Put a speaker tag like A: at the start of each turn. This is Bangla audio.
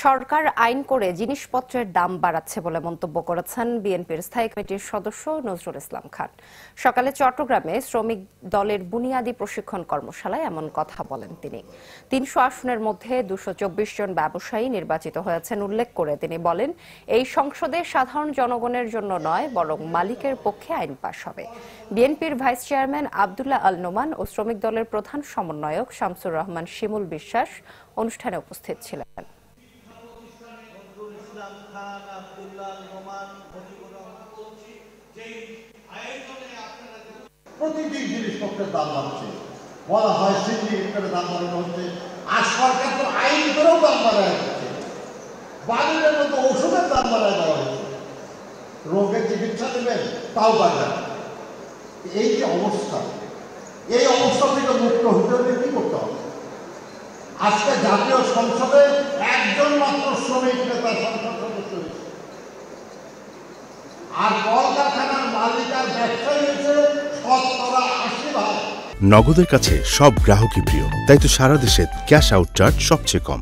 A: সরকার আইন করে জিনিসপত্রের দাম বাড়াচ্ছে বলে মন্তব্য করেছেন বিএনপির স্থায়ী কমিটির সদস্য নজরুল ইসলাম খান। সকালে চট্টগ্রামে শ্রমিক দলের বুনিয়াদী প্রশিক্ষণ কর্মশালায় এমন কথা বলেন তিনি। ৩০০ আসনের মধ্যে ২২৪ জন ব্যবসায়ী নির্বাচিত হয়েছেন উল্লেখ করে তিনি বলেন, এই সংসদে সাধারণ জনগণের জন্য নয় বরং মালিকের পক্ষে আইন পাস হবে। বিএনপির ভাইস চেয়ারম্যান আব্দুল্লাহ আল নোমান ও শ্রমিক দলের প্রধান সমন্বয়ক শামসুর রহমান শিমুল বিশ্বাস অনুষ্ঠানে উপস্থিত ছিলেন।
B: প্রতিটি জিনিসপত্রের দাম বাড়ছে, বলা হয় সিন্ডিকেটের দাম বাড়ানো হচ্ছে, আর সরকার তো আইন করেও দাম বাড়ায় হচ্ছে, বাজারের মতো ওষুধের দাম বাড়ায় দেওয়া হচ্ছে, রোগের চিকিৎসা দেবেন তাও বাড়বে। এই যে অবস্থা, এই অবস্থা থেকে মুক্ত হতে হলে কি করতে হবে? আজকে জাতীয় সংসদে একজন মাত্র শ্রমিক নেতা সংসদ সদস্য হয়েছে, আর কলকারখানার মালিক আর ব্যবসায়ী হয়েছে 80%।
C: নগদের কাছে সব গ্রাহকই প্রিয়, তাই তো সারা দেশে ক্যাশ আউট চার্জ সবচেয়ে কম।